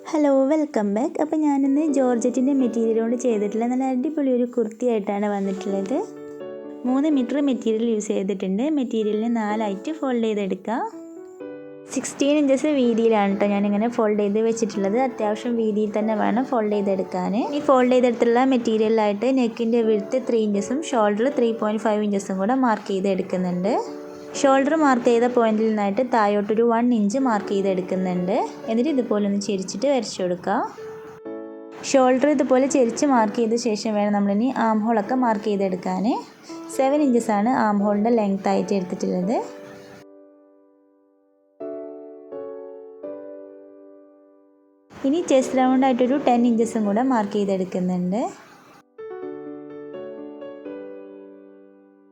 Hello welcome back. അപ്പോൾ ഞാനിന്ന് ജോർജറ്റിൻ്റെ material കൊണ്ട് ചെയ്തിട്ടുള്ള നല്ല അടിപൊളി ഒരു കുർത്തിയായിട്ടാണ് വന്നിട്ടുള്ളത്. 3 മീറ്റർ മെറ്റീരിയൽ യൂസ് ചെയ്തിട്ടുണ്ട്. മെറ്റീരിയലിനെ 4 ആയിട്ട് ഫോൾഡ് ചെയ്തെടുക്കുക. 16 ഇഞ്ചസ് വീതിയിലാണ് കേട്ടോ ഞാനിങ്ങനെ ഫോൾഡ് ചെയ്ത് വെച്ചിട്ടുള്ളത്. അത്യാവശ്യം വീതിയിൽ തന്നെ വേണം ഫോൾഡ് ചെയ്തെടുക്കാൻ. ഈ ഫോൾഡ് ചെയ്തെടുത്തുള്ള മെറ്റീരിയലായിട്ട് നെക്കിൻ്റെ വിഡ്ത്ത് 3 ഇഞ്ചസും ഷോൾഡർ 3.5 ഇഞ്ചസും കൂടെ മാർക്ക് ചെയ്തെടുക്കുന്നുണ്ട്. ഷോൾഡർ മാർക്ക് ചെയ്ത പോയിന്റിൽ നിന്നായിട്ട് താഴോട്ടൊരു 1 ഇഞ്ച് മാർക്ക് ചെയ്തെടുക്കുന്നുണ്ട്. എന്നിട്ട് ഇതുപോലെ ഒന്ന് ചെരിച്ചിട്ട് വരച്ചു കൊടുക്കുക. ഷോൾഡർ ഇതുപോലെ ചെരിച്ച് മാർക്ക് ചെയ്ത ശേഷം വേണം നമ്മളിനി ആം ഹോളൊക്കെ മാർക്ക് ചെയ്തെടുക്കാൻ. 7 ഇഞ്ചസാണ് ആം ഹോളിൻ്റെ ലെങ്ത് ആയിട്ട് എടുത്തിട്ടുള്ളത്. ഇനി ചെസ്റ്റ് റൗണ്ട് ആയിട്ടൊരു 10 ഇഞ്ചസും കൂടെ മാർക്ക് ചെയ്തെടുക്കുന്നുണ്ട്.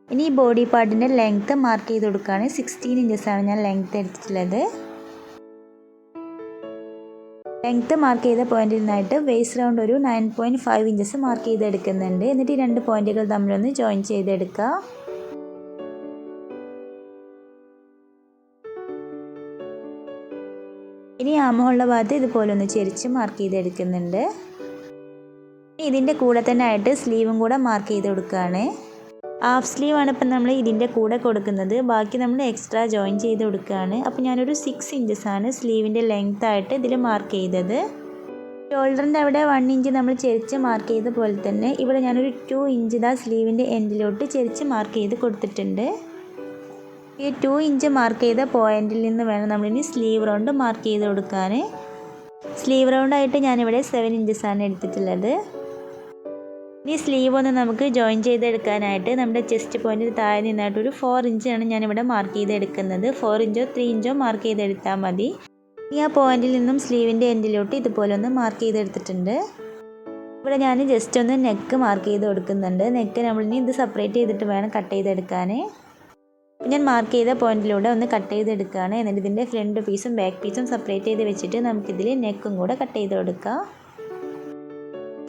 ഇനി ഈ ബോഡി പാർട്ടിൻ്റെ ലെങ്ത്ത് മാർക്ക് ചെയ്ത് കൊടുക്കുകയാണ്. 16 ഇഞ്ചസാണ് ഞാൻ ലെങ്ത്ത് എടുത്തിട്ടുള്ളത്. ലെങ്ത്ത് മാർക്ക് ചെയ്ത പോയിന്റിൽ നിന്നായിട്ട് വേസ്റ്റ് റൗണ്ട് ഒരു 9.5 ഇഞ്ചസ് മാർക്ക് ചെയ്തെടുക്കുന്നുണ്ട്. എന്നിട്ട് ഈ 2 പോയിന്റുകൾ തമ്മിലൊന്ന് ജോയിൻ ചെയ്തെടുക്കുക. ഇനി ആമഹോളുടെ ഭാഗത്ത് ഇതുപോലെ ഒന്ന് ചെരിച്ച് മാർക്ക് ചെയ്തെടുക്കുന്നുണ്ട്. ഇതിൻ്റെ കൂടെ തന്നെ ആയിട്ട് സ്ലീവും കൂടെ മാർക്ക് ചെയ്ത് കൊടുക്കുകയാണ്. ഹാഫ് സ്ലീവ് ആണ് ഇപ്പം നമ്മൾ ഇതിൻ്റെ കൂടെ കൊടുക്കുന്നത്. ബാക്കി നമ്മൾ എക്സ്ട്രാ ജോയിൻ ചെയ്ത് കൊടുക്കുകയാണ്. അപ്പോൾ ഞാനൊരു 6 ഇഞ്ചസാണ് സ്ലീവിൻ്റെ ലെങ്ത് ആയിട്ട് ഇതിൽ മാർക്ക് ചെയ്തത്. ഷോൾഡറിൻ്റെ അവിടെ 1 ഇഞ്ച് നമ്മൾ ചെരിച്ച് മാർക്ക് ചെയ്ത പോലെ തന്നെ ഇവിടെ ഞാനൊരു 2 ഇഞ്ച് സ്ലീവിൻ്റെ എൻഡിലോട്ട് ചെരിച്ച് മാർക്ക് ചെയ്ത് കൊടുത്തിട്ടുണ്ട്. ഈ 2 ഇഞ്ച് മാർക്ക് ചെയ്ത പോയിന്റിൽ നിന്ന് വേണം നമ്മളിനി സ്ലീവ് റൗണ്ട് മാർക്ക് ചെയ്ത് കൊടുക്കാൻ. സ്ലീവ് റൗണ്ടായിട്ട് ഞാനിവിടെ 7 ഇഞ്ചസാണ് എടുത്തിട്ടുള്ളത്. ഇനി സ്ലീവ് ഒന്ന് നമുക്ക് ജോയിൻ ചെയ്തെടുക്കാനായിട്ട് നമ്മുടെ ചെസ്റ്റ് പോയിന്റിൽ താഴെ നിന്നായിട്ട് ഒരു 4 ഇഞ്ചാണ് ഞാനിവിടെ മാർക്ക് ചെയ്തെടുക്കുന്നത്. 4 ഇഞ്ചോ 3 ഇഞ്ചോ മാർക്ക് ചെയ്തെടുത്താൽ മതി. ഇനി ആ പോയിന്റിൽ നിന്നും സ്ലീവിൻ്റെ എൻഡിലോട്ട് ഇതുപോലെ ഒന്ന് മാർക്ക് ചെയ്തെടുത്തിട്ടുണ്ട്. ഇവിടെ ഞാൻ ജസ്റ്റ് ഒന്ന് നെക്ക് മാർക്ക് ചെയ്ത് കൊടുക്കുന്നുണ്ട്. നെക്ക് നമ്മളിനി ഇത് സെപ്പറേറ്റ് ചെയ്തിട്ട് വേണം കട്ട് ചെയ്തെടുക്കാൻ. ഞാൻ മാർക്ക് ചെയ്ത പോയിന്റിലൂടെ ഒന്ന് കട്ട് ചെയ്തെടുക്കുകയാണ്. എന്നിട്ട് ഇതിൻ്റെ ഫ്രണ്ട് പീസും ബാക്ക് പീസും സെപ്പറേറ്റ് ചെയ്ത് വെച്ചിട്ട് നമുക്കിതിൽ നെക്കും കൂടെ കട്ട് ചെയ്ത് കൊടുക്കാം.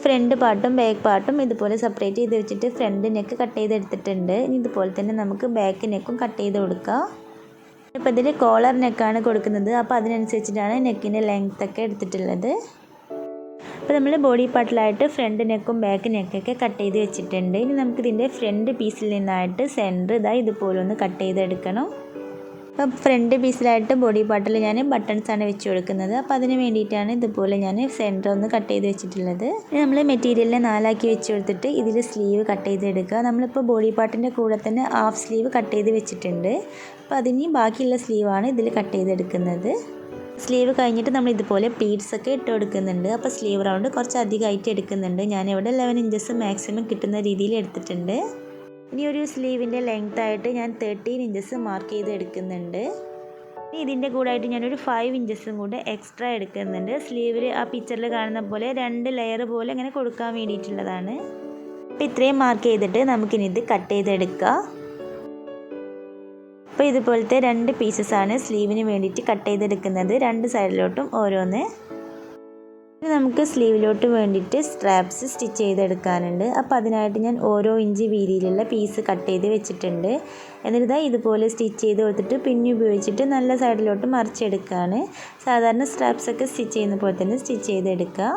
ഫ്രണ്ട് പാർട്ടും ബാക്ക് പാർട്ടും ഇതുപോലെ സെപ്പറേറ്റ് ചെയ്ത് വെച്ചിട്ട് ഫ്രണ്ട് നെക്ക് കട്ട് ചെയ്തെടുത്തിട്ടുണ്ട്. ഇനി ഇതുപോലെ തന്നെ നമുക്ക് ബാക്ക് നെക്കും കട്ട് ചെയ്ത് കൊടുക്കാം. ഇപ്പോൾ ഇതിൽ കോളർ നെക്കാണ് കൊടുക്കുന്നത്. അപ്പോൾ അതിനനുസരിച്ചിട്ടാണ് നെക്കിൻ്റെ ലെങ്ത് ഒക്കെ എടുത്തിട്ടുള്ളത്. അപ്പോൾ നമ്മൾ ബോഡി പാർട്ടിലായിട്ട് ഫ്രണ്ട് നെക്കും ബാക്ക് നെക്കൊക്കെ കട്ട് ചെയ്ത് വെച്ചിട്ടുണ്ട്. ഇനി നമുക്കിതിൻ്റെ ഫ്രണ്ട് പീസിൽ നിന്നായിട്ട് സെൻറ്റർ ഇതുപോലെ ഒന്ന് കട്ട് ചെയ്തെടുക്കണം. അപ്പോൾ ഫ്രണ്ട് പീസിലായിട്ട് ബോഡി പാർട്ടിൽ ഞാൻ ബട്ടൺസാണ് വെച്ച് കൊടുക്കുന്നത്. അപ്പോൾ അതിന് വേണ്ടിയിട്ടാണ് ഇതുപോലെ ഞാൻ സെൻറ്റർ ഒന്ന് കട്ട് ചെയ്ത് വെച്ചിട്ടുള്ളത്. നമ്മൾ മെറ്റീരിയലിനെ 4 ആക്കി വെച്ച് കൊടുത്തിട്ട് ഇതിൽ സ്ലീവ് കട്ട് ചെയ്തെടുക്കുക. നമ്മളിപ്പോൾ ബോഡി പാർട്ടിൻ്റെ കൂടെ തന്നെ ഹാഫ് സ്ലീവ് കട്ട് ചെയ്ത് വെച്ചിട്ടുണ്ട്. അപ്പോൾ അതിന് ബാക്കിയുള്ള സ്ലീവാണ് ഇതിൽ കട്ട് ചെയ്തെടുക്കുന്നത്. സ്ലീവ് കഴിഞ്ഞിട്ട് നമ്മൾ ഇതുപോലെ പ്ലീറ്റ്സ് ഒക്കെ ഇട്ട് കൊടുക്കുന്നുണ്ട്. അപ്പോൾ സ്ലീവ് റൗണ്ട് കുറച്ച് അധികമായിട്ട് എടുക്കുന്നുണ്ട്. ഞാനിവിടെ 11 ഇഞ്ചസ് മാക്സിമം കിട്ടുന്ന രീതിയിൽ എടുത്തിട്ടുണ്ട്. ഇനി ഒരു സ്ലീവിൻ്റെ ലെങ്ത് ആയിട്ട് ഞാൻ 13 ഇഞ്ചസ് മാർക്ക് ചെയ്ത് എടുക്കുന്നുണ്ട്. ഇനി ഇതിൻ്റെ കൂടെ ആയിട്ട് ഞാനൊരു 5 ഇഞ്ചസും കൂടെ എക്സ്ട്രാ എടുക്കുന്നുണ്ട്. സ്ലീവിൽ ആ പിക്ചറിൽ കാണുന്ന പോലെ 2 ലെയർ പോലെ ഇങ്ങനെ കൊടുക്കാൻ വേണ്ടിയിട്ടുള്ളതാണ്. അപ്പോൾ ഇത്രയും മാർക്ക് ചെയ്തിട്ട് നമുക്കിനി ഇത് കട്ട് ചെയ്തെടുക്കാം. അപ്പോൾ ഇതുപോലത്തെ 2 പീസസാണ് സ്ലീവിന് വേണ്ടിയിട്ട് കട്ട് ചെയ്തെടുക്കുന്നത്. 2 സൈഡിലോട്ടും ഓരോന്ന്. നമുക്ക് സ്ലീവിലോട്ട് വേണ്ടിയിട്ട് സ്ട്രാപ്സ് സ്റ്റിച്ച് ചെയ്തെടുക്കാനുണ്ട്. അപ്പോൾ അതിനായിട്ട് ഞാൻ ഓരോ ഇഞ്ച് വീതിയിലുള്ള പീസ് കട്ട് ചെയ്ത് വെച്ചിട്ടുണ്ട്. എന്നിട്ട് ഇതുപോലെ സ്റ്റിച്ച് ചെയ്ത് കൊടുത്തിട്ട് പിന്നി ഉപയോഗിച്ചിട്ട് നല്ല സൈഡിലോട്ട് മറിച്ചെടുക്കുകയാണ്. സാധാരണ സ്ട്രാപ്സ് ഒക്കെ സ്റ്റിച്ച് ചെയ്യുന്ന പോലെ തന്നെ സ്റ്റിച്ച് ചെയ്തെടുക്കുക.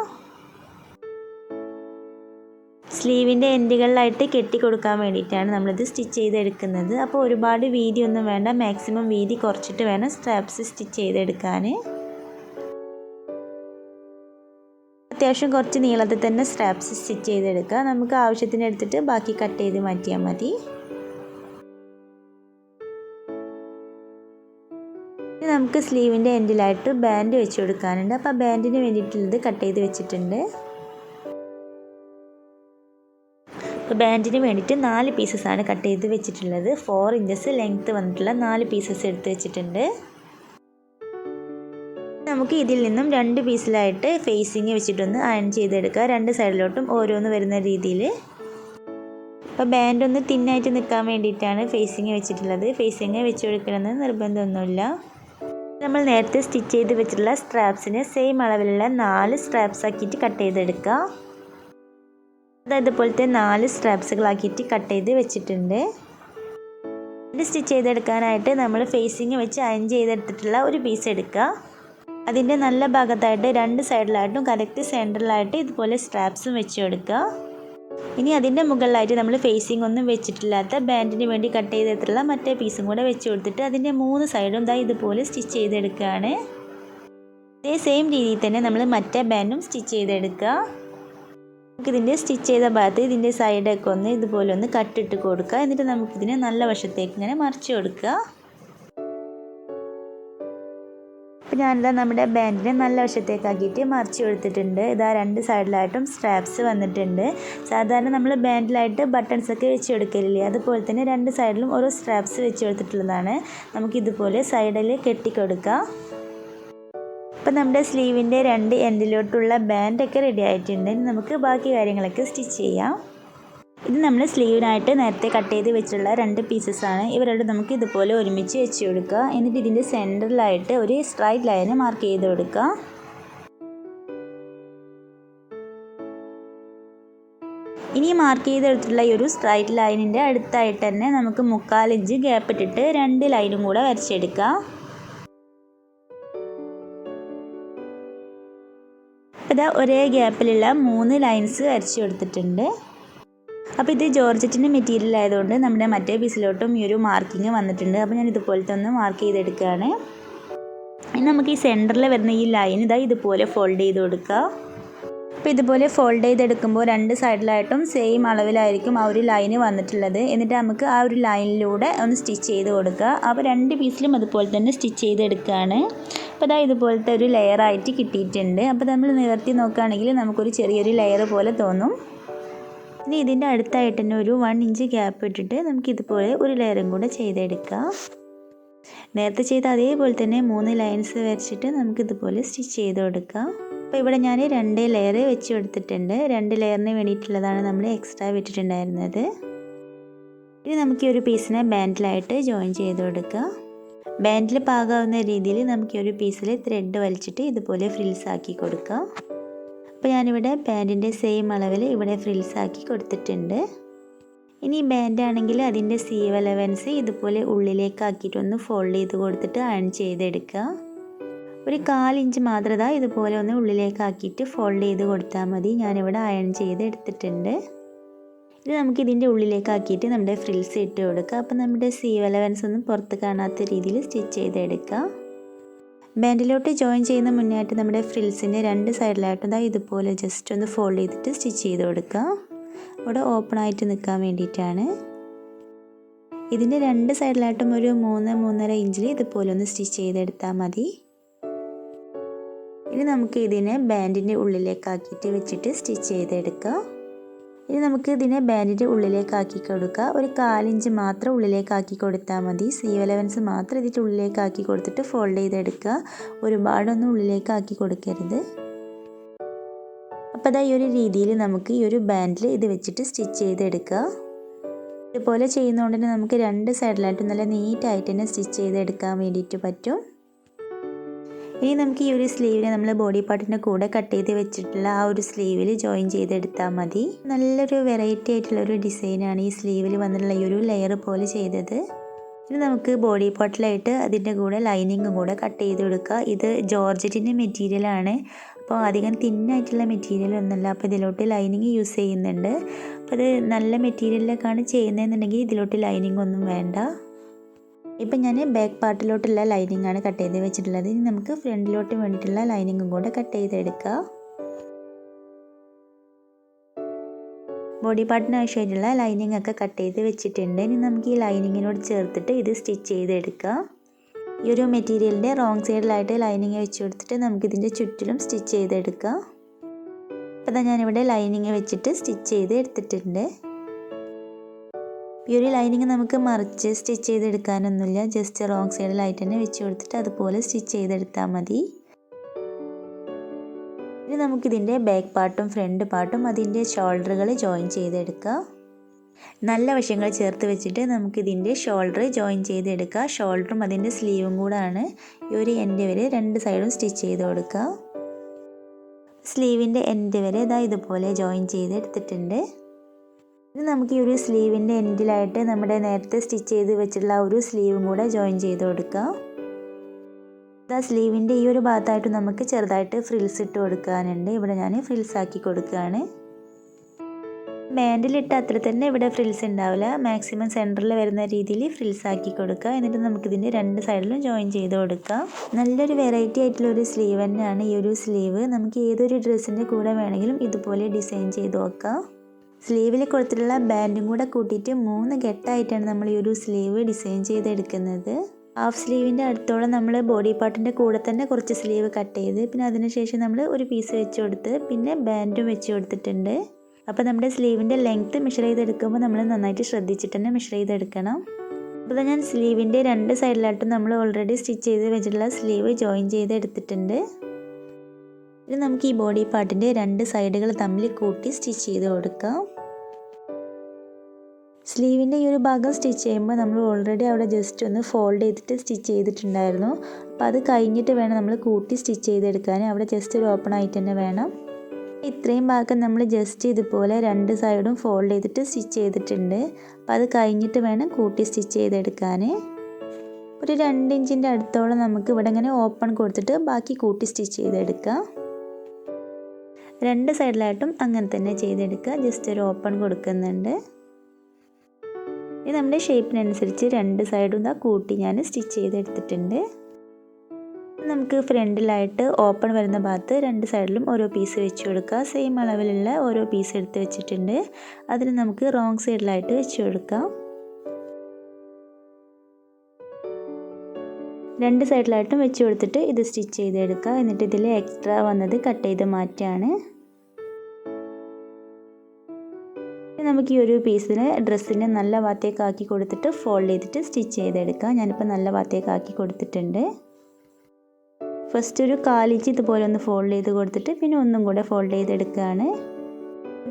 സ്ലീവിൻ്റെ എൻഡുകളിലായിട്ട് കെട്ടി കൊടുക്കാൻ വേണ്ടിയിട്ടാണ് നമ്മളിത് സ്റ്റിച്ച് ചെയ്തെടുക്കുന്നത്. അപ്പോൾ ഒരുപാട് വീതിയൊന്നും വേണ്ട, മാക്സിമം വീതി കുറച്ചിട്ട് വേണം സ്ട്രാപ്സ് സ്റ്റിച്ച് ചെയ്തെടുക്കാൻ. അത്യാവശ്യം കുറച്ച് നീളത്തിൽ തന്നെ സ്ട്രാപ്സ് സ്റ്റിച്ച് ചെയ്തെടുക്കുക. നമുക്ക് ആവശ്യത്തിന് എടുത്തിട്ട് ബാക്കി കട്ട് ചെയ്ത് മാറ്റിയാൽ മതി. നമുക്ക് സ്ലീവിൻ്റെ എൻഡിലായിട്ട് ബാൻഡ് വെച്ച് കൊടുക്കാനുണ്ട്. അപ്പോൾ ബാൻഡിന് വേണ്ടിയിട്ടുള്ളത് കട്ട് ചെയ്ത് വെച്ചിട്ടുണ്ട്. അപ്പോൾ ബാൻഡിന് വേണ്ടിയിട്ട് 4 പീസസാണ് കട്ട് ചെയ്ത് വെച്ചിട്ടുള്ളത്. 4 ഇഞ്ചസ് ലെങ്ത്ത് വന്നിട്ടുള്ള 4 പീസസ് എടുത്ത് വെച്ചിട്ടുണ്ട്. നമുക്ക് ഇതിൽ നിന്നും 2 പീസിലായിട്ട് ഫേസിങ് വെച്ചിട്ടൊന്ന് അയൺ ചെയ്തെടുക്കുക. 2 സൈഡിലോട്ടും ഓരോന്ന് വരുന്ന രീതിയിൽ. അപ്പോൾ ബാൻഡ് ഒന്ന് തിന്നായിട്ട് നിൽക്കാൻ വേണ്ടിയിട്ടാണ് ഫേസിങ് വെച്ചിട്ടുള്ളത്. ഫേസിങ് വെച്ച് കൊടുക്കണമെന്ന് നിർബന്ധമൊന്നുമില്ല. നമ്മൾ നേരത്തെ സ്റ്റിച്ച് ചെയ്ത് വെച്ചിട്ടുള്ള സ്ട്രാപ്സിന് സെയിം അളവിലുള്ള 4 സ്ട്രാപ്സ് ആക്കിയിട്ട് കട്ട് ചെയ്തെടുക്കുക. ഇതുപോലത്തെ 4 സ്ട്രാപ്സുകളാക്കിയിട്ട് കട്ട് ചെയ്ത് വെച്ചിട്ടുണ്ട്. ഇത് സ്റ്റിച്ച് ചെയ്തെടുക്കാനായിട്ട് നമ്മൾ ഫേസിങ് വെച്ച് അയൺ ചെയ്തെടുത്തിട്ടുള്ള ഒരു പീസ് എടുക്കുക. അതിൻ്റെ നല്ല ഭാഗത്തായിട്ട് രണ്ട് സൈഡിലായിട്ടും കറക്റ്റ് സെൻറ്ററിലായിട്ട് ഇതുപോലെ സ്ട്രാപ്സും വെച്ച് കൊടുക്കുക. ഇനി അതിൻ്റെ മുകളിലായിട്ട് നമ്മൾ ഫേസിങ് ഒന്നും വെച്ചിട്ടില്ലാത്ത ബാൻഡിന് വേണ്ടി കട്ട് ചെയ്തിട്ടുള്ള മറ്റേ പീസും കൂടെ വെച്ച് കൊടുത്തിട്ട് അതിൻ്റെ 3 സൈഡും ഇതുപോലെ സ്റ്റിച്ച് ചെയ്തെടുക്കുകയാണ്. ഇതേ സെയിം രീതിയിൽ തന്നെ നമ്മൾ മറ്റേ ബാൻഡും സ്റ്റിച്ച് ചെയ്തെടുക്കുക. നമുക്കിതിൻ്റെ സ്റ്റിച്ച് ചെയ്ത ഭാഗത്ത് ഇതിൻ്റെ സൈഡൊക്കെ ഒന്ന് ഇതുപോലെ ഒന്ന് കട്ടിട്ട് കൊടുക്കുക. എന്നിട്ട് നമുക്കിതിനെ നല്ല വശത്തേക്ക് ഇങ്ങനെ മറിച്ച് കൊടുക്കുക. അപ്പോൾ ഞാനിതാ നമ്മുടെ ബാൻഡിനെ നല്ല വശത്തേക്കാക്കിയിട്ട് മറിച്ച് കൊടുത്തിട്ടുണ്ട്. ഇതാ രണ്ട് സൈഡിലായിട്ടും സ്ട്രാപ്സ് വന്നിട്ടുണ്ട്. സാധാരണ നമ്മൾ ബാൻഡിലായിട്ട് ബട്ടൺസൊക്കെ വെച്ച് കൊടുക്കലില്ലേ, അതുപോലെ തന്നെ രണ്ട് സൈഡിലും ഓരോ സ്ട്രാപ്സ് വെച്ച് കൊടുത്തിട്ടുള്ളതാണ്. നമുക്കിതുപോലെ സൈഡിൽ കെട്ടിക്കൊടുക്കാം. അപ്പോൾ നമ്മുടെ സ്ലീവിൻ്റെ രണ്ട് എൻഡിലോട്ടുള്ള ബാൻഡൊക്കെ റെഡി ആയിട്ടുണ്ട്. നമുക്ക് ബാക്കി കാര്യങ്ങളൊക്കെ സ്റ്റിച്ച് ചെയ്യാം. ഇത് നമ്മൾ സ്ലീവിനായിട്ട് നേരത്തെ കട്ട് ചെയ്ത് വെച്ചിട്ടുള്ള 2 പീസസാണ്. ഇവരോട് നമുക്ക് ഇതുപോലെ ഒരുമിച്ച് വെച്ച് കൊടുക്കുക. എന്നിട്ട് ഇതിൻ്റെ സെൻറ്ററിലായിട്ട് ഒരു സ്ട്രൈറ്റ് ലൈന് മാർക്ക് ചെയ്ത് കൊടുക്കുക. ഇനി മാർക്ക് ചെയ്തെടുത്തിട്ടുള്ള ഈ ഒരു സ്ട്രൈറ്റ് ലൈനിൻ്റെ അടുത്തായിട്ട് തന്നെ നമുക്ക് 3/4 ഇഞ്ച് ഗ്യാപ്പ് ഇട്ടിട്ട് 2 ലൈനും കൂടെ വരച്ചെടുക്കുക. ഇതാ ഒരേ ഗ്യാപ്പിലുള്ള 3 ലൈൻസ് വരച്ച് കൊടുത്തിട്ടുണ്ട്. അപ്പോൾ ഇത് ജോർജറ്റിൻ്റെ മെറ്റീരിയൽ ആയതുകൊണ്ട് നമ്മുടെ മറ്റേ പീസിലോട്ടും ഈ ഒരു മാർക്കിങ് വന്നിട്ടുണ്ട്. അപ്പോൾ ഞാൻ ഇതുപോലത്തെ ഒന്ന് മാർക്ക് ചെയ്തെടുക്കുകയാണ്. ഇനി നമുക്ക് ഈ സെൻറ്ററിൽ വരുന്ന ഈ ലൈൻ ഇതുപോലെ ഫോൾഡ് ചെയ്ത് കൊടുക്കുക. അപ്പോൾ ഇതുപോലെ ഫോൾഡ് ചെയ്തെടുക്കുമ്പോൾ രണ്ട് സൈഡിലായിട്ടും സെയിം അളവിലായിരിക്കും ആ ഒരു ലൈന് വന്നിട്ടുള്ളത്. എന്നിട്ട് നമുക്ക് ആ ഒരു ലൈനിലൂടെ ഒന്ന് സ്റ്റിച്ച് ചെയ്ത് കൊടുക്കുക. അപ്പോൾ 2 പീസിലും അതുപോലെ തന്നെ സ്റ്റിച്ച് ചെയ്തെടുക്കുകയാണ്. അപ്പോൾ ഇതുപോലത്തെ ഒരു ലെയറായിട്ട് കിട്ടിയിട്ടുണ്ട്. അപ്പോൾ നമ്മൾ നിവർത്തി നോക്കുകയാണെങ്കിൽ നമുക്കൊരു ചെറിയൊരു ലെയർ പോലെ തോന്നും. ഇനി ഇതിൻ്റെ അടുത്തായിട്ട് തന്നെ ഒരു 1 ഇഞ്ച് ഗ്യാപ്പ് ഇട്ടിട്ട് നമുക്കിതുപോലെ ഒരു ലെയറും കൂടെ ചെയ്തെടുക്കാം. നേരത്തെ ചെയ്ത അതേപോലെ തന്നെ 3 ലൈൻസ് വരച്ചിട്ട് നമുക്കിതുപോലെ സ്റ്റിച്ച് ചെയ്ത് കൊടുക്കാം. അപ്പോൾ ഇവിടെ ഞാൻ 2 ലെയർ വെച്ച് കൊടുത്തിട്ടുണ്ട്. 2 ലെയറിന് വേണ്ടിയിട്ടുള്ളതാണ് നമ്മൾ എക്സ്ട്രാ വിട്ടിട്ടുണ്ടായിരുന്നത്. ഇനി നമുക്ക് ഈ ഒരു പീസിനെ ബാൻഡിലായിട്ട് ജോയിൻ ചെയ്ത് കൊടുക്കാം. ബാൻഡിൽ പാകാവുന്ന രീതിയിൽ നമുക്ക് ഈ ഒരു പീസിൽ ത്രെഡ് വലിച്ചിട്ട് ഇതുപോലെ ഫ്രിൽസ് ആക്കി കൊടുക്കാം. അപ്പോൾ ഞാനിവിടെ ബാൻഡിൻ്റെ സെയിം അളവിൽ ഇവിടെ ഫ്രിൽസ് ആക്കി കൊടുത്തിട്ടുണ്ട്. ഇനി ബാൻഡ് ആണെങ്കിൽ അതിൻ്റെ സീവ് അലവൻസ് ഇതുപോലെ ഉള്ളിലേക്ക് ആക്കിയിട്ടൊന്ന് ഫോൾഡ് ചെയ്ത് കൊടുത്തിട്ട് അയൺ ചെയ്തെടുക്കുക. ഒരു 1/4 ഇഞ്ച് മാത്രം ഇതുപോലെ ഒന്ന് ഉള്ളിലേക്ക് ആക്കിയിട്ട് ഫോൾഡ് ചെയ്ത് കൊടുത്താൽ മതി. ഞാനിവിടെ അയൺ ചെയ്ത് എടുത്തിട്ടുണ്ട്. ഇത് നമുക്ക് ഇതിൻ്റെ ഉള്ളിലേക്ക് ആക്കിയിട്ട് നമ്മുടെ ഫ്രിൽസ് ഇട്ട് കൊടുക്കുക. അപ്പോൾ നമ്മുടെ സീവ് അലവൻസ് ഒന്നും പുറത്ത് കാണാത്ത രീതിയിൽ സ്റ്റിച്ച് ചെയ്തെടുക്കുക. ബാൻഡിലോട്ട് ജോയിൻ ചെയ്യുന്ന മുന്നായിട്ട് നമ്മുടെ ഫ്രിൽസിൻ്റെ 2 സൈഡിലായിട്ടും ഇതുപോലെ ജസ്റ്റ് ഒന്ന് ഫോൾഡ് ചെയ്തിട്ട് സ്റ്റിച്ച് ചെയ്ത് കൊടുക്കുക. ഇവിടെ ഓപ്പൺ ആയിട്ട് നിൽക്കാൻ വേണ്ടിയിട്ടാണ്. ഇതിൻ്റെ 2 സൈഡിലായിട്ടും ഒരു 3-3.5 ഇഞ്ചിൽ ഇതുപോലെ ഒന്ന് സ്റ്റിച്ച് ചെയ്തെടുത്താൽ മതി. ഇനി നമുക്ക് ഇതിനെ ബാൻഡിൻ്റെ ഉള്ളിലേക്കാക്കിയിട്ട് വെച്ചിട്ട് സ്റ്റിച്ച് ചെയ്തെടുക്കാം. ഇനി നമുക്ക് ഇതിനെ ബാൻഡിൻ്റെ ഉള്ളിലേക്കാക്കി കൊടുക്കുക. ഒരു 1/4 ഇഞ്ച് മാത്രം ഉള്ളിലേക്കാക്കി കൊടുത്താൽ മതി. സീവ് അലവൻസ് മാത്രം ഇതിൻ്റെ ഉള്ളിലേക്കാക്കി കൊടുത്തിട്ട് ഫോൾഡ് ചെയ്തെടുക്കുക. ഒരുപാടൊന്നും ഉള്ളിലേക്കാക്കി കൊടുക്കരുത്. അപ്പോൾ ഈ ഒരു രീതിയിൽ നമുക്ക് ഈ ഒരു ബാൻഡിൽ ഇത് വെച്ചിട്ട് സ്റ്റിച്ച് ചെയ്തെടുക്കുക. ഇതുപോലെ ചെയ്യുന്നതുകൊണ്ട് തന്നെ നമുക്ക് 2 സൈഡിലായിട്ടും നല്ല നീറ്റായിട്ട് തന്നെ സ്റ്റിച്ച് ചെയ്തെടുക്കാൻ വേണ്ടിയിട്ട് പറ്റും. ഇനി നമുക്ക് ഈ ഒരു സ്ലീവിനെ നമ്മൾ ബോഡി പാർട്ടിൻ്റെ കൂടെ കട്ട് ചെയ്ത് വെച്ചിട്ടുള്ള ആ ഒരു സ്ലീവിൽ ജോയിൻ ചെയ്തെടുത്താൽ മതി. നല്ലൊരു വെറൈറ്റി ആയിട്ടുള്ളൊരു ഡിസൈനാണ് ഈ സ്ലീവിൽ വന്നിട്ടുള്ള ഈ ഒരു ലെയർ പോലെ ചെയ്തത്. ഇനി നമുക്ക് ബോഡി പാർട്ടിലായിട്ട് അതിൻ്റെ കൂടെ ലൈനിങ്ങും കൂടെ കട്ട് ചെയ്ത് കൊടുക്കുക. ഇത് ജോർജറ്റിൻ്റെ മെറ്റീരിയലാണ്. അപ്പോൾ അധികം തിന്നായിട്ടുള്ള മെറ്റീരിയൽ ഒന്നുമല്ല. അപ്പോൾ ഇതിലോട്ട് ലൈനിങ് യൂസ് ചെയ്യുന്നുണ്ട്. അപ്പോൾ അത് നല്ല മെറ്റീരിയലിലേക്കാണ് ചെയ്യുന്നതെന്നുണ്ടെങ്കിൽ ഇതിലോട്ട് ലൈനിങ് ഒന്നും വേണ്ട. ഇപ്പം ഞാൻ ബാക്ക് പാർട്ടിലോട്ടുള്ള ലൈനിങ് ആണ് കട്ട് ചെയ്ത് വെച്ചിട്ടുള്ളത്. ഇനി നമുക്ക് ഫ്രണ്ടിലോട്ട് വേണ്ടിയിട്ടുള്ള ലൈനിങ്ങും കൂടെ കട്ട് ചെയ്തെടുക്കാം. ബോഡി പാർട്ടിന് ആവശ്യമായിട്ടുള്ള ലൈനിങ് ഒക്കെ കട്ട് ചെയ്ത് വെച്ചിട്ടുണ്ട്. ഇനി നമുക്ക് ഈ ലൈനിങ്ങിനോട് ചേർത്തിട്ട് ഇത് സ്റ്റിച്ച് ചെയ്തെടുക്കാം. ഈ ഒരു മെറ്റീരിയലിൻ്റെ റോങ് സൈഡിലായിട്ട് ലൈനിങ് വെച്ച് കൊടുത്തിട്ട് നമുക്കിതിൻ്റെ ചുറ്റിലും സ്റ്റിച്ച് ചെയ്തെടുക്കാം. അപ്പോൾ ഞാനിവിടെ ലൈനിങ് വെച്ചിട്ട് സ്റ്റിച്ച് ചെയ്ത് എടുത്തിട്ടുണ്ട്. ഈ ഒരു ലൈനിങ് നമുക്ക് മറിച്ച് സ്റ്റിച്ച് ചെയ്തെടുക്കാനൊന്നുമില്ല. ജസ്റ്റ് റോങ് സൈഡിലായിട്ട് തന്നെ വെച്ച് കൊടുത്തിട്ട് അതുപോലെ സ്റ്റിച്ച് ചെയ്തെടുത്താൽ മതി. ഇനി നമുക്കിതിൻ്റെ ബാക്ക് പാർട്ടും ഫ്രണ്ട് പാർട്ടും അതിൻ്റെ ഷോൾഡറുകൾ ജോയിൻ ചെയ്തെടുക്കുക. നല്ല വശങ്ങൾ ചേർത്ത് വെച്ചിട്ട് നമുക്കിതിൻ്റെ ഷോൾഡർ ജോയിൻ ചെയ്തെടുക്കുക. ഷോൾഡറും അതിൻ്റെ സ്ലീവും കൂടാണ്. ഈ ഒരു എൻഡ് വരെ 2 സൈഡും സ്റ്റിച്ച് ചെയ്ത് കൊടുക്കുക. സ്ലീവിൻ്റെ എൻഡ് വരെ ഇതുപോലെ ജോയിൻ ചെയ്തെടുത്തിട്ടുണ്ട്. ഇനി നമുക്ക് ഈ ഒരു സ്ലീവിൻ്റെ എൻഡിലായിട്ട് നമ്മുടെ നേരത്തെ സ്റ്റിച്ച് ചെയ്ത് വെച്ചിട്ടുള്ള ഒരു സ്ലീവും കൂടെ ജോയിൻ ചെയ്ത് കൊടുക്കാം. സ്ലീവിൻ്റെ ഈ ഒരു ഭാഗത്തായിട്ട് നമുക്ക് ചെറുതായിട്ട് ഫ്രിൽസ് ഇട്ട് കൊടുക്കാനുണ്ട്. ഇവിടെ ഞാൻ ഫ്രിൽസ് ആക്കി കൊടുക്കുകയാണ്. ബാൻഡിലിട്ട് അത്ര തന്നെ ഇവിടെ ഫ്രിൽസ് ഉണ്ടാവില്ല, മാക്സിമം സെൻറ്ററിൽ വരുന്ന രീതിയിൽ ഫ്രിൽസ് ആക്കി കൊടുക്കുക. എന്നിട്ട് നമുക്കിതിൻ്റെ രണ്ട് സൈഡിലും ജോയിൻ ചെയ്ത് കൊടുക്കാം. നല്ലൊരു വെറൈറ്റി ആയിട്ടുള്ളൊരു സ്ലീവ് തന്നെയാണ് ഈ ഒരു സ്ലീവ്. നമുക്ക് ഏതൊരു ഡ്രസ്സിൻ്റെ കൂടെ വേണമെങ്കിലും ഇതുപോലെ ഡിസൈൻ ചെയ്ത് നോക്കാം. സ്ലീവിൽ കൊടുത്തിട്ടുള്ള ബാൻഡും കൂടെ കൂട്ടിയിട്ട് 3 കെട്ടായിട്ടാണ് നമ്മൾ ഈ ഒരു സ്ലീവ് ഡിസൈൻ ചെയ്തെടുക്കുന്നത്. ഹാഫ് സ്ലീവിൻ്റെ അടുത്തോളം നമ്മൾ ബോഡി പാർട്ടിൻ്റെ കൂടെ തന്നെ കുറച്ച് സ്ലീവ് കട്ട് ചെയ്ത് പിന്നെ അതിനുശേഷം നമ്മൾ ഒരു പീസ് വെച്ച് കൊടുത്ത് പിന്നെ ബാൻഡും വെച്ച് കൊടുത്തിട്ടുണ്ട്. അപ്പോൾ നമ്മുടെ സ്ലീവിൻ്റെ ലെങ്ത്ത് മെഷർ ചെയ്തെടുക്കുമ്പോൾ നമ്മൾ നന്നായിട്ട് ശ്രദ്ധിച്ചിട്ട് തന്നെ മെഷർ ചെയ്തെടുക്കണം. അപ്പോൾ ഞാൻ സ്ലീവിൻ്റെ രണ്ട് സൈഡിലായിട്ടും നമ്മൾ ഓൾറെഡി സ്റ്റിച്ച് ചെയ്ത് വെച്ചിട്ടുള്ള സ്ലീവ് ജോയിൻ ചെയ്ത് എടുത്തിട്ടുണ്ട്. ഇനി നമുക്ക് ഈ ബോഡി പാർട്ടിൻ്റെ രണ്ട് സൈഡുകൾ തമ്മിൽ കൂട്ടി സ്റ്റിച്ച് ചെയ്ത് കൊടുക്കാം. സ്ലീവിൻ്റെ ഈ ഒരു ഭാഗം സ്റ്റിച്ച് ചെയ്യുമ്പോൾ നമ്മൾ ഓൾറെഡി അവിടെ ജസ്റ്റ് ഒന്ന് ഫോൾഡ് ചെയ്തിട്ട് സ്റ്റിച്ച് ചെയ്തിട്ടുണ്ടായിരുന്നു. അപ്പോൾ അത് കഴിഞ്ഞിട്ട് വേണം നമ്മൾ കൂട്ടി സ്റ്റിച്ച് ചെയ്തെടുക്കാൻ. അവിടെ ജസ്റ്റ് ഒരു ഓപ്പൺ ആയിട്ട് തന്നെ വേണം. ഇത്രയും ഭാഗം നമ്മൾ ജസ്റ്റ് ഇതുപോലെ രണ്ട് സൈഡും ഫോൾഡ് ചെയ്തിട്ട് സ്റ്റിച്ച് ചെയ്തിട്ടുണ്ട്. അപ്പോൾ അത് കഴിഞ്ഞിട്ട് വേണം കൂട്ടി സ്റ്റിച്ച് ചെയ്തെടുക്കാൻ. ഒരു 2 ഇഞ്ചിൻ്റെ അടുത്തോളം നമുക്ക് ഇവിടെ ഇങ്ങനെ ഓപ്പൺ കൊടുത്തിട്ട് ബാക്കി കൂട്ടി സ്റ്റിച്ച് ചെയ്തെടുക്കാം. രണ്ട് സൈഡിലായിട്ടും അങ്ങനെ തന്നെ ചെയ്തെടുക്കുക. ജസ്റ്റ് ഒരു ഓപ്പൺ കൊടുക്കുന്നുണ്ട്. ഇത് നമ്മുടെ ഷേപ്പിനനുസരിച്ച് രണ്ട് സൈഡും കൂട്ടി ഞാൻ സ്റ്റിച്ച് ചെയ്തെടുത്തിട്ടുണ്ട്. നമുക്ക് ഫ്രണ്ടിലായിട്ട് ഓപ്പൺ വരുന്ന ഭാഗത്ത് രണ്ട് സൈഡിലും ഓരോ പീസ് വെച്ച് കൊടുക്കുക. സെയിം അളവിലുള്ള ഓരോ പീസ് എടുത്ത് വെച്ചിട്ടുണ്ട്. അതിന് നമുക്ക് റോങ് സൈഡിലായിട്ട് വെച്ച് കൊടുക്കാം. രണ്ട് സൈഡിലായിട്ടും വെച്ച് കൊടുത്തിട്ട് ഇത് സ്റ്റിച്ച് ചെയ്തെടുക്കുക. എന്നിട്ട് ഇതിൽ എക്സ്ട്രാ വന്നത് കട്ട് ചെയ്ത് മാറ്റാണ്. നമുക്ക് ഈ ഒരു പീസിന് ഡ്രസ്സിനെ നല്ല ഭാഗത്തേക്ക് ആക്കി കൊടുത്തിട്ട് ഫോൾഡ് ചെയ്തിട്ട് സ്റ്റിച്ച് ചെയ്തെടുക്കാം. ഞാനിപ്പോൾ നല്ല ഭാഗത്തേക്ക് ആക്കി കൊടുത്തിട്ടുണ്ട്. ഫസ്റ്റ് ഒരു 1/4 ഇഞ്ച് ഇതുപോലെ ഒന്ന് ഫോൾഡ് ചെയ്ത് കൊടുത്തിട്ട് പിന്നെ ഒന്നും കൂടെ ഫോൾഡ് ചെയ്തെടുക്കുകയാണ്.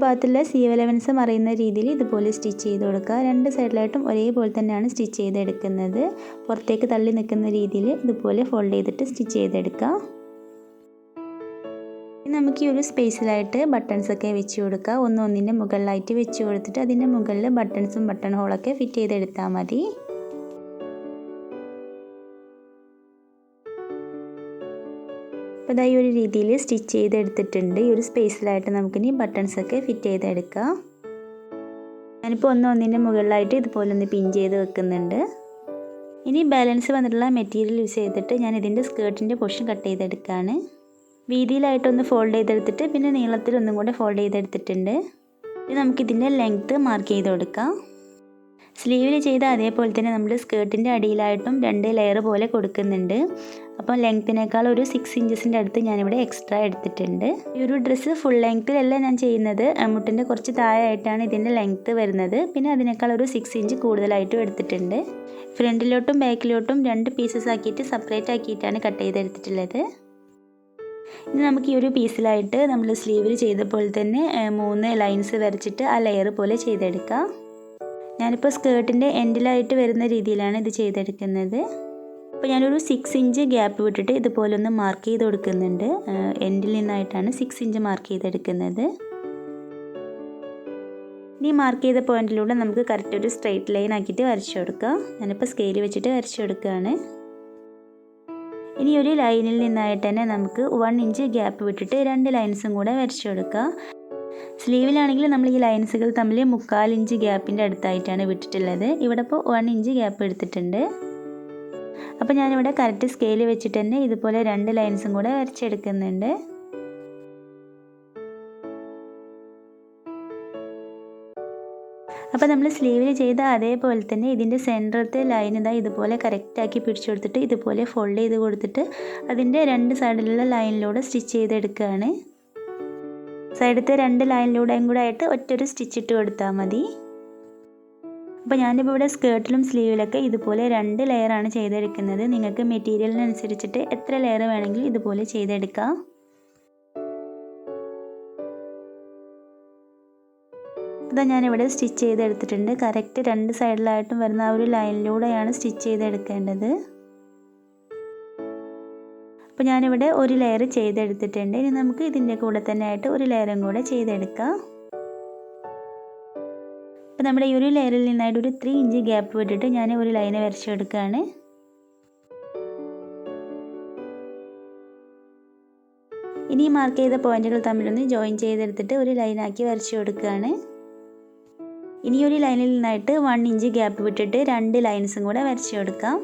ഭാഗത്തുള്ള സീം അലവൻസ് മറിയുന്ന രീതിയിൽ ഇതുപോലെ സ്റ്റിച്ച് ചെയ്ത് കൊടുക്കുക. രണ്ട് സൈഡിലായിട്ടും ഒരേപോലെ തന്നെയാണ് സ്റ്റിച്ച് ചെയ്തെടുക്കുന്നത്. പുറത്തേക്ക് തള്ളി നിൽക്കുന്ന രീതിയിൽ ഇതുപോലെ ഫോൾഡ് ചെയ്തിട്ട് സ്റ്റിച്ച് ചെയ്തെടുക്കാം. നമുക്ക് ഈ ഒരു സ്പേസിലായിട്ട് ബട്ടൺസൊക്കെ വെച്ച് കൊടുക്കുക. ഒന്നിൻ്റെ മുകളിലായിട്ട് വെച്ച് കൊടുത്തിട്ട് അതിൻ്റെ മുകളിൽ ബട്ടൺസും ബട്ടൺ ഹോളൊക്കെ ഫിറ്റ് ചെയ്തെടുത്താൽ മതി. അപ്പോൾ ഈ ഒരു രീതിയിൽ സ്റ്റിച്ച് ചെയ്തെടുത്തിട്ടുണ്ട്. ഈ ഒരു സ്പേസിലായിട്ട് നമുക്കിനി ബട്ടൺസൊക്കെ ഫിറ്റ് ചെയ്തെടുക്കാം. ഞാനിപ്പോൾ ഒന്നിൻ്റെ മുകളിലായിട്ട് ഇതുപോലെ ഒന്ന് പിൻ ചെയ്ത് വെക്കുന്നുണ്ട്. ഇനി ബാലൻസ് വന്നിട്ടുള്ള മെറ്റീരിയൽ യൂസ് ചെയ്തിട്ട് ഞാൻ ഇതിൻ്റെ സ്കേർട്ടിൻ്റെ പോർഷൻ കട്ട് ചെയ്തെടുക്കുകയാണ്. വീതിയിലായിട്ടൊന്ന് ഫോൾഡ് ചെയ്തെടുത്തിട്ട് പിന്നെ നീളത്തിൽ ഒന്നും കൂടെ ഫോൾഡ് ചെയ്തെടുത്തിട്ടുണ്ട്. ഇനി നമുക്കിതിൻ്റെ ലെങ്ത്ത് മാർക്ക് ചെയ്ത് കൊടുക്കാം. സ്ലീവിൽ ചെയ്ത അതേപോലെ തന്നെ നമ്മൾ സ്കേർട്ടിൻ്റെ അടിയിലായിട്ടും 2 ലെയർ പോലെ കൊടുക്കുന്നുണ്ട്. അപ്പോൾ ലെങ്ത്തിനേക്കാൾ ഒരു 6 ഇഞ്ചസിൻ്റെ അടുത്ത് ഞാനിവിടെ എക്സ്ട്രാ എടുത്തിട്ടുണ്ട്. ഈ ഒരു ഡ്രസ്സ് ഫുൾ ലെങ്ത്തിലല്ല ഞാൻ ചെയ്യുന്നത്, മുട്ടിൻ്റെ കുറച്ച് താഴെയായിട്ടാണ് ഇതിൻ്റെ ലെങ്ത്ത് വരുന്നത്. പിന്നെ അതിനേക്കാൾ ഒരു 6 ഇഞ്ച് കൂടുതലായിട്ടും എടുത്തിട്ടുണ്ട്. ഫ്രണ്ടിലോട്ടും ബാക്കിലോട്ടും 2 പീസസ് ആക്കിയിട്ട് സെപ്പറേറ്റ് ആക്കിയിട്ടാണ് കട്ട് ചെയ്തെടുത്തിട്ടുള്ളത്. ഇനി നമുക്ക് ഈ ഒരു പീസിലായിട്ട് നമ്മൾ സ്ലീവിൽ ചെയ്ത പോലെ തന്നെ 3 ലൈൻസ് വരച്ചിട്ട് ആ ലെയർ പോലെ ചെയ്തെടുക്കാം. ഞാനിപ്പോൾ സ്കേർട്ടിൻ്റെ എൻഡിലായിട്ട് വരുന്ന രീതിയിലാണ് ഇത് ചെയ്തെടുക്കുന്നത്. അപ്പോൾ ഞാനൊരു 6 ഇഞ്ച് ഗ്യാപ്പ് വിട്ടിട്ട് ഇതുപോലെ ഒന്ന് മാർക്ക് ചെയ്ത് കൊടുക്കുന്നുണ്ട്. എൻഡിൽ നിന്നായിട്ടാണ് 6 ഇഞ്ച് മാർക്ക് ചെയ്തെടുക്കുന്നത്. ഇനി മാർക്ക് ചെയ്ത പോയിന്റിലൂടെ നമുക്ക് കറക്റ്റ് ഒരു സ്ട്രെയിറ്റ് ലൈൻ ആക്കിയിട്ട് വരച്ചു കൊടുക്കാം. ഞാനിപ്പോൾ സ്കെയിൽ വെച്ചിട്ട് വരച്ചു കൊടുക്കുകയാണ്. ഇനി ഒരു ലൈനിൽ നിന്നായിട്ട് തന്നെ നമുക്ക് 1 ഇഞ്ച് ഗ്യാപ്പ് വിട്ടിട്ട് 2 ലൈൻസും കൂടെ വരച്ചു കൊടുക്കാം. സ്ലീവിലാണെങ്കിൽ നമ്മൾ ഈ ലൈൻസുകൾ തമ്മിൽ 3/4 ഇഞ്ച് ഗ്യാപ്പിൻ്റെ അടുത്തായിട്ടാണ് വിട്ടിട്ടുള്ളത്. ഇവിടെ ഇപ്പോൾ 1 ഇഞ്ച് ഗ്യാപ്പ് എടുത്തിട്ടുണ്ട്. അപ്പോൾ ഞാനിവിടെ കറക്റ്റ് സ്കെയിൽ വെച്ചിട്ട് തന്നെ ഇതുപോലെ 2 ലൈൻസും കൂടെ വരച്ചെടുക്കുന്നുണ്ട്. അപ്പോൾ നമ്മൾ സ്ലീവിൽ ചെയ്ത അതേപോലെ തന്നെ ഇതിൻ്റെ സെൻറ്ററത്തെ ലൈൻ ഇതുപോലെ കറക്റ്റാക്കി പിടിച്ചു കൊടുത്തിട്ട് ഇതുപോലെ ഫോൾഡ് ചെയ്ത് കൊടുത്തിട്ട് അതിൻ്റെ 2 സൈഡിലുള്ള ലൈനിലൂടെ സ്റ്റിച്ച് ചെയ്തെടുക്കുകയാണ്. സൈഡത്തെ 2 ലൈനിലൂടെയും കൂടെ ആയിട്ട് ഒറ്റൊരു സ്റ്റിച്ച് ഇട്ട് കൊടുത്താൽ മതി. അപ്പോൾ ഞാനിപ്പോൾ ഇവിടെ സ്കേർട്ടിലും സ്ലീവിലൊക്കെ ഇതുപോലെ 2 ലെയറാണ് ചെയ്തെടുക്കുന്നത്. നിങ്ങൾക്ക് മെറ്റീരിയലിനനുസരിച്ചിട്ട് എത്ര ലെയർ വേണമെങ്കിലും ഇതുപോലെ ചെയ്തെടുക്കാം. ഇതാ ഞാനിവിടെ സ്റ്റിച്ച് ചെയ്തെടുത്തിട്ടുണ്ട്. കറക്റ്റ് 2 സൈഡിലായിട്ടും വരുന്ന ആ ഒരു ലൈനിലൂടെയാണ് സ്റ്റിച്ച് ചെയ്തെടുക്കേണ്ടത്. അപ്പോൾ ഞാനിവിടെ ഒരു ലെയർ ചെയ്തെടുത്തിട്ടുണ്ട്. ഇനി നമുക്ക് ഇതിൻ്റെ കൂടെ തന്നെ ആയിട്ട് ഒരു ലെയറും കൂടെ ചെയ്തെടുക്കാം. അപ്പോൾ നമ്മുടെ ഈ ഒരു ലെയറിൽ നിന്നായിട്ട് ഒരു 3 ഇഞ്ച് ഗ്യാപ്പ് വിട്ടിട്ട് ഞാൻ ഒരു ലൈന് വരച്ചെടുക്കുകയാണ്. ഇനി മാർക്ക് ചെയ്ത പോയിന്റുകൾ തമ്മിലൊന്ന് ജോയിൻ ചെയ്തെടുത്തിട്ട് ഒരു ലൈനാക്കി വരച്ചു കൊടുക്കുകയാണ്. ഇനി ഒരു ലൈനിൽ നിന്നായിട്ട് 1 ഇഞ്ച് ഗ്യാപ്പ് വിട്ടിട്ട് 2 ലൈൻസും കൂടെ വരച്ചു കൊടുക്കാം.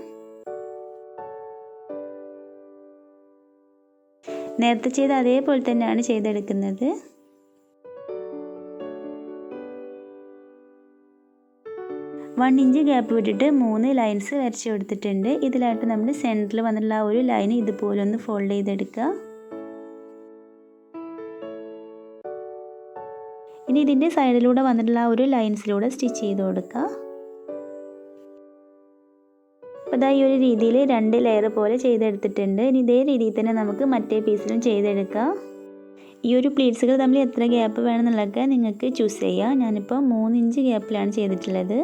നേരത്തെ ചെയ്ത അതേപോലെ തന്നെയാണ് ചെയ്തെടുക്കുന്നത്. വൺ ഇഞ്ച് ഗ്യാപ്പ് വിട്ടിട്ട് 3 ലൈൻസ് വരച്ചു കൊടുത്തിട്ടുണ്ട്. ഇതിലായിട്ട് നമ്മൾ സെൻറ്ററിൽ വന്നിട്ടുള്ള ആ ഒരു ലൈൻ ഇതുപോലെ ഒന്ന് ഫോൾഡ് ചെയ്തെടുക്കുക. ഇനി ഇതിൻ്റെ സൈഡിലൂടെ വന്നിട്ടുള്ള ആ ഒരു ലൈൻസിലൂടെ സ്റ്റിച്ച് ചെയ്ത് കൊടുക്കുക. അപ്പോൾ ഇതാ ഈ ഒരു രീതിയിൽ 2 ലെയർ പോലെ ചെയ്തെടുത്തിട്ടുണ്ട്. ഇനി ഇതേ രീതിയിൽ തന്നെ നമുക്ക് മറ്റേ പീസിലും ചെയ്തെടുക്കാം. ഈ ഒരു പ്ലീറ്റ്സുകൾ തമ്മിൽ എത്ര ഗ്യാപ്പ് വേണമെന്നുള്ളതൊക്കെ നിങ്ങൾക്ക് ചൂസ് ചെയ്യാം. ഞാനിപ്പോൾ 3 ഇഞ്ച് ഗ്യാപ്പിലാണ് ചെയ്തിട്ടുള്ളത്.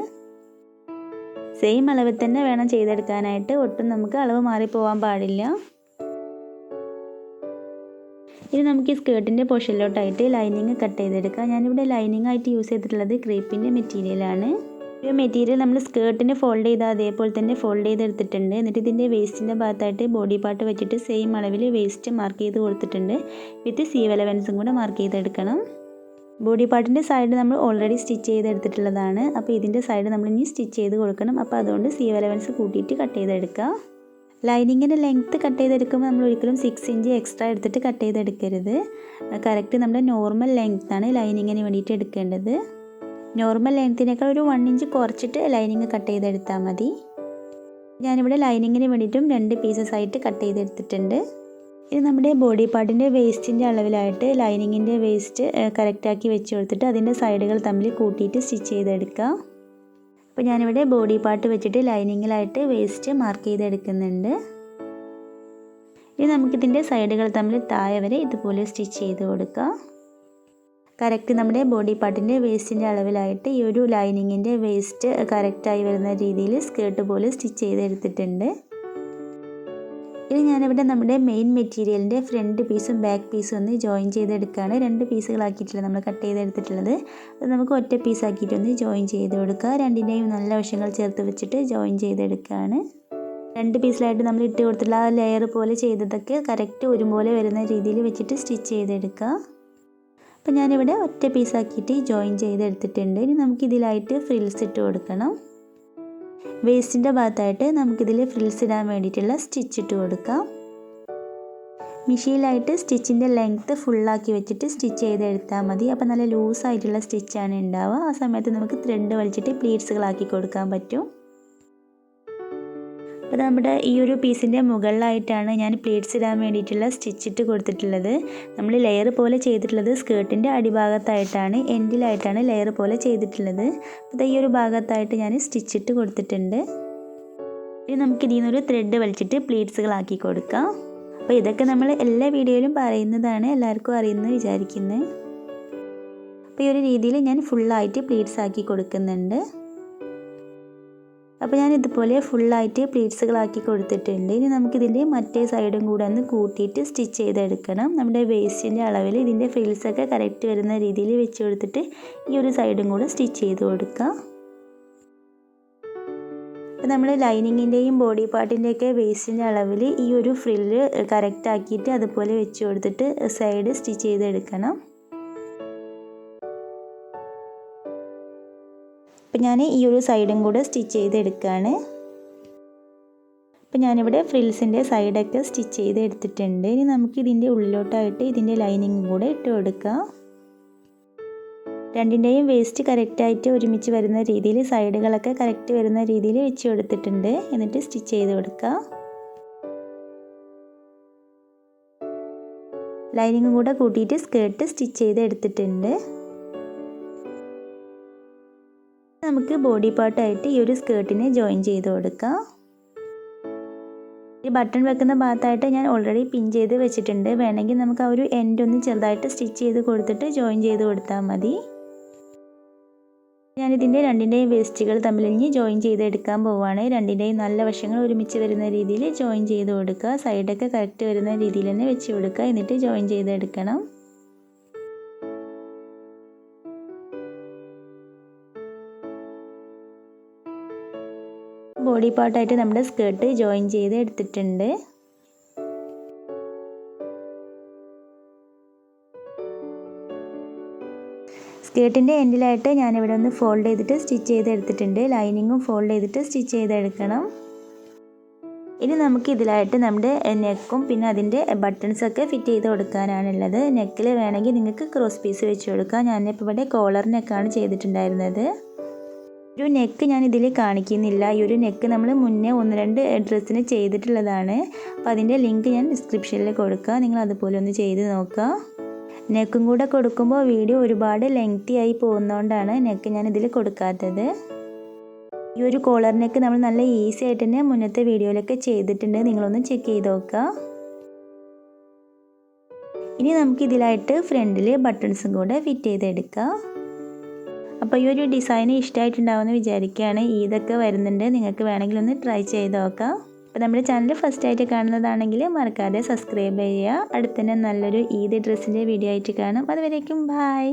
സെയിം അളവിൽ തന്നെ വേണം ചെയ്തെടുക്കാനായിട്ട്, ഒട്ടും നമുക്ക് അളവ് മാറിപ്പോവാൻ പാടില്ല. ഇനി നമുക്ക് ഈ സ്കേർട്ടിൻ്റെ പോർഷനിലോട്ടായിട്ട് ലൈനിങ് കട്ട് ചെയ്തെടുക്കാം. ഞാനിവിടെ ലൈനിങ് ആയിട്ട് യൂസ് ചെയ്തിട്ടുള്ളത് ക്രേപ്പിൻ്റെ മെറ്റീരിയലാണ്. ഈ മെറ്റീരിയൽ നമ്മൾ സ്കേർട്ടിന് ഫോൾഡ് ചെയ്താൽ അതേപോലെ തന്നെ ഫോൾഡ് ചെയ്തെടുത്തിട്ടുണ്ട്. എന്നിട്ട് ഇതിൻ്റെ വേസ്റ്റിൻ്റെ ഭാഗത്തായിട്ട് ബോഡി പാർട്ട് വെച്ചിട്ട് സെയിം അളവിൽ വേസ്റ്റ് മാർക്ക് ചെയ്ത് കൊടുത്തിട്ടുണ്ട്. വിത്ത് സീം അലവൻസും കൂടെ മാർക്ക് ചെയ്തെടുക്കണം. ബോഡി പാർട്ടിൻ്റെ സൈഡ് നമ്മൾ ഓൾറെഡി സ്റ്റിച്ച് ചെയ്തെടുത്തിട്ടുള്ളതാണ്. അപ്പോൾ ഇതിൻ്റെ സൈഡ് നമ്മൾ ഇനി സ്റ്റിച്ച് ചെയ്ത് കൊടുക്കണം. അപ്പോൾ അതുകൊണ്ട് സീം അലവൻസ് കൂട്ടിയിട്ട് കട്ട് ചെയ്തെടുക്കുക. ലൈനിങ്ങിൻ്റെ ലെങ്ത്ത് കട്ട് ചെയ്തെടുക്കുമ്പോൾ നമ്മൾ ഒരിക്കലും 6 ഇഞ്ച് എക്സ്ട്രാ എടുത്തിട്ട് കട്ട് ചെയ്തെടുക്കരുത്. കറക്റ്റ് നമ്മുടെ നോർമൽ ലെങ്ത്താണ് ലൈനിങ്ങിന് വേണ്ടിയിട്ട് എടുക്കേണ്ടത്. നോർമൽ ലെങ്ത്തിനേക്കാൾ ഒരു 1 ഇഞ്ച് കുറച്ചിട്ട് ലൈനിങ് കട്ട് ചെയ്തെടുത്താൽ മതി. ഞാനിവിടെ ലൈനിങ്ങിന് വേണ്ടിയിട്ടും 2 പീസസ് ആയിട്ട് കട്ട് ചെയ്തെടുത്തിട്ടുണ്ട്. ഇത് നമ്മുടെ ബോഡി പാർട്ടിൻ്റെ വേസ്റ്റിൻ്റെ അളവിലായിട്ട് ലൈനിങ്ങിൻ്റെ വേസ്റ്റ് കറക്റ്റാക്കി വെച്ച് കൊടുത്തിട്ട് അതിൻ്റെ സൈഡുകൾ തമ്മിൽ കൂട്ടിയിട്ട് സ്റ്റിച്ച് ചെയ്തെടുക്കുക. അപ്പോൾ ഞാനിവിടെ ബോഡി പാർട്ട് വെച്ചിട്ട് ലൈനിങ്ങിലായിട്ട് വേസ്റ്റ് മാർക്ക് ചെയ്തെടുക്കുന്നുണ്ട്. ഇനി നമുക്കിതിൻ്റെ സൈഡുകൾ തമ്മിൽ താഴെ വരെ ഇതുപോലെ സ്റ്റിച്ച് ചെയ്ത് കൊടുക്കുക. കറക്റ്റ് നമ്മുടെ ബോഡി പാർട്ടിൻ്റെ വേസ്റ്റിൻ്റെ അളവിലായിട്ട് ഈ ഒരു ലൈനിങ്ങിൻ്റെ വേസ്റ്റ് കറക്റ്റായി വരുന്ന രീതിയിൽ സ്കേർട്ട് പോലെ സ്റ്റിച്ച് ചെയ്തെടുത്തിട്ടുണ്ട്. ഇനി ഞാനിവിടെ നമ്മുടെ മെയിൻ മെറ്റീരിയലിൻ്റെ ഫ്രണ്ട് പീസും ബാക്ക് പീസും ഒന്ന് ജോയിൻ ചെയ്തെടുക്കുകയാണ്. 2 പീസുകളാക്കിയിട്ടില്ല നമ്മൾ കട്ട് ചെയ്തെടുത്തിട്ടുള്ളത്. അത് നമുക്ക് ഒറ്റ പീസാക്കിയിട്ടൊന്ന് ജോയിൻ ചെയ്ത് കൊടുക്കുക. രണ്ടിൻ്റെയും നല്ല വശങ്ങൾ ചേർത്ത് വെച്ചിട്ട് ജോയിൻ ചെയ്തെടുക്കുകയാണ്. 2 പീസിലായിട്ട് നമ്മൾ ഇട്ട് കൊടുത്തിട്ടുള്ള ആ ലെയർ പോലെ ചെയ്തതൊക്കെ കറക്റ്റ് ഒരുപോലെ വരുന്ന രീതിയിൽ വെച്ചിട്ട് സ്റ്റിച്ച് ചെയ്തെടുക്കുക. അപ്പോൾ ഞാനിവിടെ ഒറ്റ പീസാക്കിയിട്ട് ജോയിൻ ചെയ്തെടുത്തിട്ടുണ്ട്. ഇനി നമുക്കിതിലായിട്ട് ഫ്രിൽസ് ഇട്ട് കൊടുക്കണം. വേസ്റ്റിൻ്റെ ഭാഗത്തായിട്ട് നമുക്കിതിൽ ഫ്രിൽസ് ഇടാൻ വേണ്ടിയിട്ടുള്ള സ്റ്റിച്ച് ഇട്ട് കൊടുക്കാം. മെഷീനിലായിട്ട് സ്റ്റിച്ചിൻ്റെ ലെങ്ത്ത് ഫുള്ളാക്കി വെച്ചിട്ട് സ്റ്റിച്ച് ചെയ്തെടുത്താൽ മതി. അപ്പോൾ നല്ല ലൂസായിട്ടുള്ള സ്റ്റിച്ചാണ് ഉണ്ടാവുക. ആ സമയത്ത് നമുക്ക് ത്രെഡ് വലിച്ചിട്ട് പ്ലീറ്റ്സുകളാക്കി കൊടുക്കാൻ പറ്റും. അപ്പോൾ നമ്മുടെ ഈ ഒരു പീസിൻ്റെ മുകളിലായിട്ടാണ് ഞാൻ പ്ലീറ്റ്സ് ഇടാൻ വേണ്ടിയിട്ടുള്ള സ്റ്റിച്ചിട്ട് കൊടുത്തിട്ടുള്ളത്. നമ്മൾ ലെയർ പോലെ ചെയ്തിട്ടുള്ളത് സ്കേർട്ടിൻ്റെ അടിഭാഗത്തായിട്ടാണ്, എൻഡിലായിട്ടാണ് ലെയർ പോലെ ചെയ്തിട്ടുള്ളത്. അപ്പോൾ ഈ ഒരു ഭാഗത്തായിട്ട് ഞാൻ സ്റ്റിച്ചിട്ട് കൊടുത്തിട്ടുണ്ട്. ഇനി നമുക്ക് ഇതിൽ നിന്നൊരു ത്രെഡ് വലിച്ചിട്ട് പ്ലീറ്റ്സുകളാക്കി കൊടുക്കാം. അപ്പോൾ ഇതൊക്കെ നമ്മൾ എല്ലാ വീഡിയോയിലും പറയുന്നതാണ്, എല്ലാവർക്കും അറിയുന്നത് വിചാരിക്കുന്നത്. അപ്പോൾ ഈ ഒരു രീതിയിൽ ഞാൻ ഫുള്ളായിട്ട് പ്ലീറ്റ്സ് ആക്കി കൊടുക്കുന്നുണ്ട്. അപ്പോൾ ഞാൻ ഇതുപോലെ ഫുള്ളായിട്ട് പ്ലീറ്റ്സുകളാക്കി കൊടുത്തിട്ടുണ്ട്. ഇനി നമുക്കിതിൻ്റെ മറ്റേ സൈഡും കൂടെ ഒന്ന് കൂട്ടിയിട്ട് സ്റ്റിച്ച് ചെയ്തെടുക്കണം. നമ്മുടെ വേസ്റ്റിൻ്റെ അളവിൽ ഇതിൻ്റെ ഫ്രിൽസൊക്കെ കറക്റ്റ് വരുന്ന രീതിയിൽ വെച്ച് കൊടുത്തിട്ട് ഈ ഒരു സൈഡും കൂടെ സ്റ്റിച്ച് ചെയ്ത് കൊടുക്കുക. അപ്പോൾ നമ്മൾ ലൈനിങ്ങിൻ്റെയും ബോഡി പാർട്ടിൻ്റെയൊക്കെ വേസ്റ്റിൻ്റെ അളവിൽ ഈ ഒരു ഫ്രില്ല് കറക്റ്റ് ആക്കിയിട്ട് അതുപോലെ വെച്ച് കൊടുത്തിട്ട് സൈഡ് സ്റ്റിച്ച് ചെയ്തെടുക്കണം. അപ്പോൾ ഞാൻ ഈ ഒരു സൈഡും കൂടെ സ്റ്റിച്ച് ചെയ്തെടുക്കുകയാണ്. അപ്പോൾ ഞാനിവിടെ ഫ്രിൽസിൻ്റെ സൈഡൊക്കെ സ്റ്റിച്ച് ചെയ്ത് എടുത്തിട്ടുണ്ട്. ഇനി നമുക്ക് ഇതിൻ്റെ ഉള്ളിലോട്ടായിട്ട് ഇതിൻ്റെ ലൈനിങ്ങും കൂടെ ഇട്ട് കൊടുക്കാം. രണ്ടിൻ്റെയും വേസ്റ്റ് കറക്റ്റായിട്ട് ഒരുമിച്ച് വരുന്ന രീതിയിൽ സൈഡുകളൊക്കെ കറക്റ്റ് വരുന്ന രീതിയിൽ വെച്ച് കൊടുത്തിട്ടുണ്ട്. എന്നിട്ട് സ്റ്റിച്ച് ചെയ്ത് കൊടുക്കുക. ലൈനിങ്ങും കൂടെ കൂട്ടിയിട്ട് സ്കേർട്ട് സ്റ്റിച്ച് ചെയ്ത് എടുത്തിട്ടുണ്ട്. നമുക്ക് ബോഡി പാർട്ടായിട്ട് ഈ ഒരു സ്കേർട്ടിനെ ജോയിൻ ചെയ്ത് കൊടുക്കാം. ഈ ബട്ടൺ വെക്കുന്ന ഭാഗത്തായിട്ട് ഞാൻ ഓൾറെഡി പിൻ ചെയ്ത് വെച്ചിട്ടുണ്ട്. വേണമെങ്കിൽ നമുക്ക് ആ ഒരു എൻഡ് ഒന്ന് ചെറുതായിട്ട് സ്റ്റിച്ച് ചെയ്ത് കൊടുത്തിട്ട് ജോയിൻ ചെയ്ത് കൊടുത്താൽ മതി. ഞാനിതിൻ്റെ രണ്ടിൻ്റെയും വേസ്റ്റുകൾ തമ്മിൽ ഇനി ജോയിൻ ചെയ്തെടുക്കാൻ പോവുകയാണ്. രണ്ടിൻ്റെയും നല്ല വശങ്ങൾ ഒരുമിച്ച് വരുന്ന രീതിയിൽ ജോയിൻ ചെയ്ത് കൊടുക്കുക. സൈഡൊക്കെ കറക്റ്റ് വരുന്ന രീതിയിൽ തന്നെ വെച്ച് കൊടുക്കുക. എന്നിട്ട് ജോയിൻ ചെയ്തെടുക്കണം. ബോഡി പാർട്ടായിട്ട് നമ്മുടെ സ്കേർട്ട് ജോയിൻ ചെയ്ത് എടുത്തിട്ടുണ്ട്. സ്കേർട്ടിൻ്റെ എൻഡിലായിട്ട് ഞാനിവിടെ ഒന്ന് ഫോൾഡ് ചെയ്തിട്ട് സ്റ്റിച്ച് ചെയ്തെടുത്തിട്ടുണ്ട്. ലൈനിങ്ങും ഫോൾഡ് ചെയ്തിട്ട് സ്റ്റിച്ച് ചെയ്തെടുക്കണം. ഇനി നമുക്ക് ഇതിലായിട്ട് നമ്മുടെ നെക്കും പിന്നെ അതിൻ്റെ ബട്ടൺസൊക്കെ ഫിറ്റ് ചെയ്ത് കൊടുക്കാനാണുള്ളത്. നെക്കിൽ വേണമെങ്കിൽ നിങ്ങൾക്ക് ക്രോസ് പീസ് വെച്ച് കൊടുക്കാം. ഞാനിപ്പോൾ ഇവിടെ കോളർ നെക്കാണ് ചെയ്തിട്ടുണ്ടായിരുന്നത്. ഒരു നെക്ക് ഞാൻ ഇതിൽ കാണിക്കുന്നില്ല. ഈ ഒരു നെക്ക് നമ്മൾ മുന്നേ 1-2 ഡ്രസ്സിന് ചെയ്തിട്ടുള്ളതാണ്. അപ്പോൾ അതിൻ്റെ ലിങ്ക് ഞാൻ ഡിസ്ക്രിപ്ഷനിൽ കൊടുക്കാം. നിങ്ങൾ അതുപോലെ ഒന്ന് ചെയ്ത് നോക്കുക. നെക്കും കൂടെ കൊടുക്കുമ്പോൾ വീഡിയോ ഒരുപാട് ലെങ്തി ആയി പോകുന്നതുകൊണ്ടാണ് നെക്ക് ഞാൻ ഇതിൽ കൊടുക്കാത്തത്. ഈ ഒരു കോളർ നെക്ക് നമ്മൾ നല്ല ഈസി ആയിട്ട് തന്നെ മുന്നത്തെ വീഡിയോയിലൊക്കെ ചെയ്തിട്ടുണ്ട്. നിങ്ങളൊന്ന് ചെക്ക് ചെയ്ത് നോക്കുക. ഇനി നമുക്ക് ഇതിലായിട്ട് ഫ്രണ്ടിൽ ബട്ടൺസും കൂടെ ഫിറ്റ് ചെയ്തെടുക്കാം. അപ്പോൾ ഈ ഒരു ഡിസൈൻ ഇഷ്ടമായിട്ടുണ്ടാവുമെന്ന് വിചാരിക്കുകയാണ്. ഇതൊക്കെ വരുന്നുണ്ട്, നിങ്ങൾക്ക് വേണമെങ്കിൽ ഒന്ന് ട്രൈ ചെയ്ത് നോക്കാം. അപ്പോൾ നമ്മുടെ ചാനൽ ഫസ്റ്റ് ആയിട്ട് കാണുന്നതാണെങ്കിൽ മറക്കാതെ സബ്സ്ക്രൈബ് ചെയ്യുക. അടുത്തന്നെ നല്ലൊരു ഈദ് ഡ്രസ്സിൻ്റെ വീഡിയോ ആയിട്ട് കാണാം. അതുവരേക്കും ബൈ.